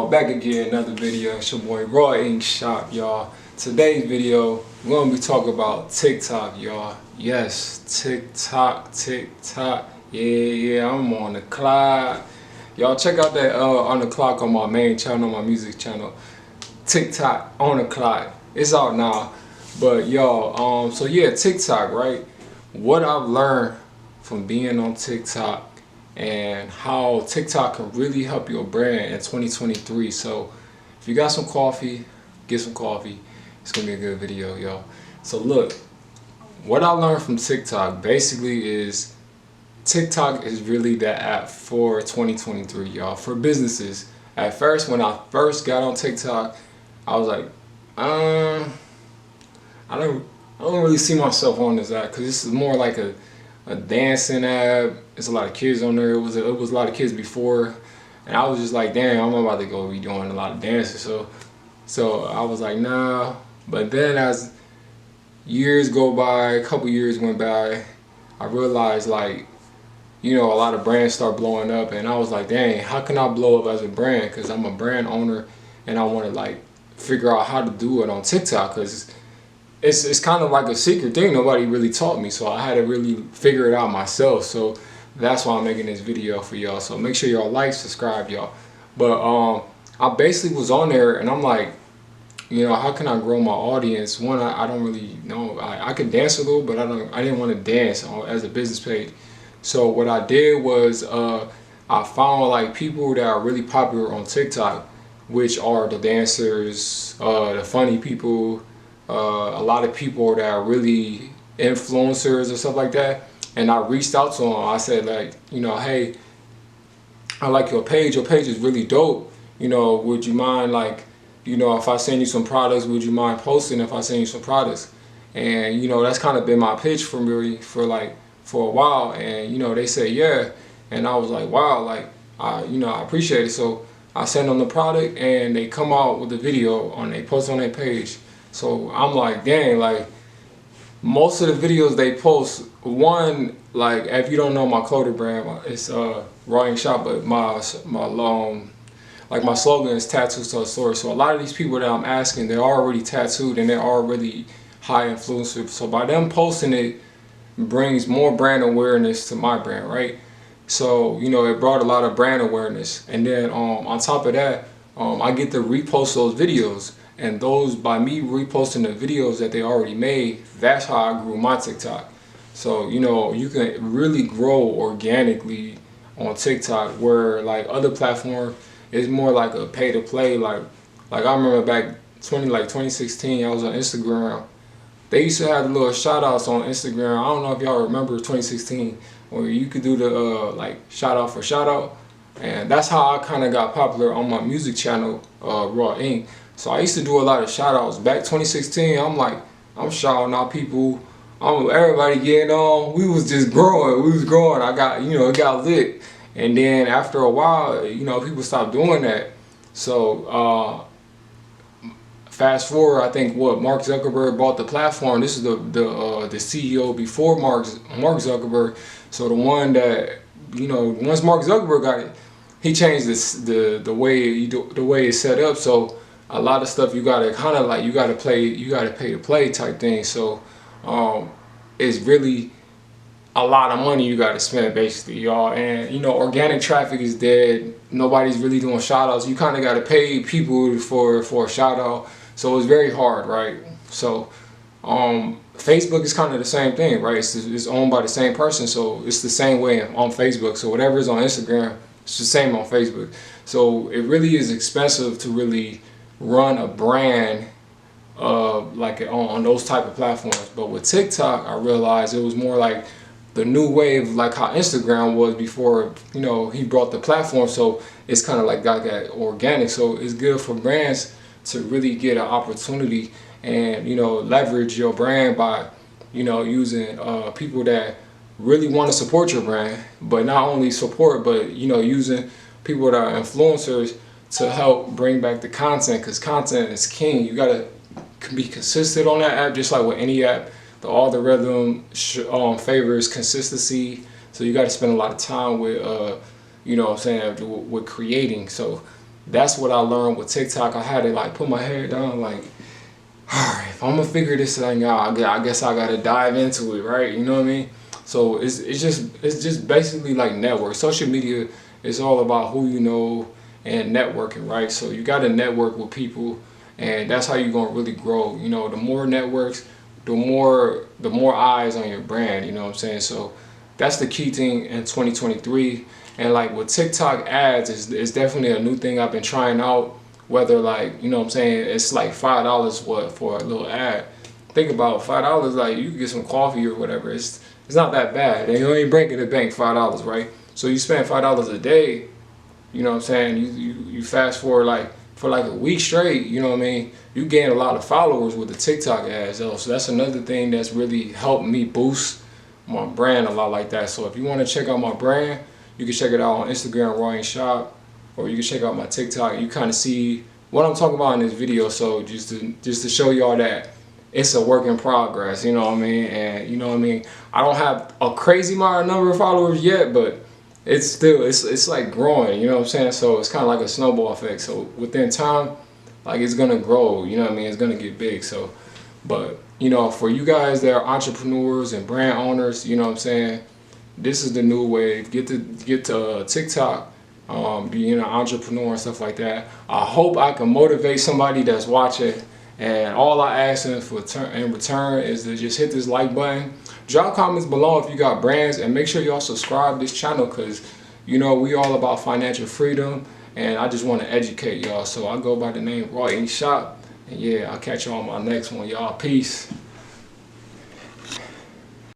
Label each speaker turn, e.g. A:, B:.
A: y'all, back again, another video. It's your boy Raw Ink Shop, y'all. Today's video, we're gonna be talking about TikTok, y'all. Yes, TikTok. Yeah, I'm on the clock. Y'all check out that on the clock on my main channel, my music channel. TikTok on the clock. It's out now. But y'all, so yeah, TikTok, right? What I've learned from being on TikTok and how TikTok can really help your brand in 2023. So if you got some coffee, get some coffee. It's gonna be a good video, y'all. So look, what I learned from TikTok basically is TikTok is really the app for 2023, y'all, for businesses. At first, when I first got on TikTok, I was like, I don't really see myself on this app because this is more like a dancing app. There's a lot of kids on there. It was a lot of kids before, and I was just like, damn, I'm about to go be doing a lot of dances. So I was like, nah. But then as years go by, a couple years went by, I realized, like, you know, a lot of brands start blowing up, and I was like, dang, how can I blow up as a brand? Because I'm a brand owner, and I want to like figure out how to do it on TikTok, because it's kind of like a secret thing. Nobody really taught me, so I had to really figure it out myself. So that's why I'm making this video for y'all. So make sure y'all like, subscribe, y'all. But I basically was on there, and I'm like, you know, how can I grow my audience? One, I don't really know. I could dance a little, but I didn't want to dance as a business page. So what I did was I found like people that are really popular on TikTok, which are the dancers, the funny people, a lot of people that are really influencers and stuff like that. And I reached out to them. I said, like, you know, hey, I like your page. Your page is really dope. You know, would you mind, like, you know, if I send you some products, would you mind posting if I send you some products? And, you know, that's kind of been my pitch for me for a while. And, you know, they said, yeah. And I was like, wow, like, you know, I appreciate it. So I send them the product, and they come out with the video they post on their page. So I'm like, dang, like, most of the videos they post, one, like, if you don't know my clothing brand, it's Raw Ink Shop, but my slogan is tattoos to a story. So a lot of these people that I'm asking, they're already tattooed and they're already high influencers. So by them posting it brings more brand awareness to my brand, right? So, you know, it brought a lot of brand awareness. And then on top of that, I get to repost those videos. And those, by me reposting the videos that they already made, that's how I grew my TikTok. So, you know, you can really grow organically on TikTok, where like other platforms, it's more like a pay to play. Like I remember back 2016, I was on Instagram. They used to have the little shout outs on Instagram. I don't know if y'all remember 2016, where you could do the like shout out for shout out. And that's how I kind of got popular on my music channel, Raw Ink. So I used to do a lot of shout outs. Back 2016, I'm shouting out people. Everybody getting on. We was just growing. I got, you know, it got lit. And then after a while, you know, people stopped doing that. So fast forward, I think Mark Zuckerberg bought the platform. This is the CEO before Mark Zuckerberg. So the one that, you know, once Mark Zuckerberg got it, he changed the way it's set up. So a lot of stuff you gotta kind of like, you gotta pay to play type thing. So it's really a lot of money you gotta spend, basically, y'all. And, you know, organic traffic is dead. Nobody's really doing shout outs. You kind of gotta pay people for a shout out. So it's very hard, right? So Facebook is kind of the same thing, right? It's owned by the same person, so it's the same way on Facebook. So whatever is on Instagram, it's the same on Facebook. So it really is expensive to really run a brand like on those type of platforms. But with TikTok, I realized it was more like the new wave, like how Instagram was before, you know, he brought the platform. So it's kind of like got that organic. So it's good for brands to really get an opportunity and, you know, leverage your brand by, you know, using people that really want to support your brand, but not only support, but, you know, using people that are influencers to help bring back the content, because content is king. You gotta be consistent on that app, just like with any app. The algorithm favors consistency, so you got to spend a lot of time with, you know what I'm saying, with creating. So that's what I learned with TikTok. I had to like put my head down, like, all right, if I'm gonna figure this thing out, I guess I gotta dive into it, right? You know what I mean? So it's just basically like network. Social media is all about who you know and networking, right? So you gotta network with people, and that's how you're gonna really grow. You know, the more networks, the more eyes on your brand. You know what I'm saying? So that's the key thing in 2023. And like with TikTok ads, is definitely a new thing I've been trying out. Whether like, you know what I'm saying, it's like $5 what for a little ad. Think about $5, like you can get some coffee or whatever. It's not that bad. And you ain't breaking the bank $5, right? So you spend $5 a day, you know what I'm saying? You fast forward like for like a week straight, you know what I mean? You gain a lot of followers with the TikTok ads though. So that's another thing that's really helped me boost my brand a lot like that. So if you want to check out my brand, you can check it out on Instagram, Raw Shop, or you can check out my TikTok. You kind of see what I'm talking about in this video. So just to show y'all that it's a work in progress, you know what I mean? And you know what I mean? I don't have a crazy number of followers yet, but it's still, it's like growing, you know what I'm saying? So it's kind of like a snowball effect. So within time, like it's gonna grow, you know what I mean? It's gonna get big. So, but you know, for you guys that are entrepreneurs and brand owners, you know what I'm saying? This is the new wave. Get to TikTok, being an entrepreneur and stuff like that. I hope I can motivate somebody that's watching. And all I ask in return is to just hit this like button. Drop comments below if you got brands, and make sure y'all subscribe to this channel, because you know we all about financial freedom, and I just want to educate y'all. So I go by the name Raw Shop, and yeah, I'll catch y'all on my next one, y'all. Peace.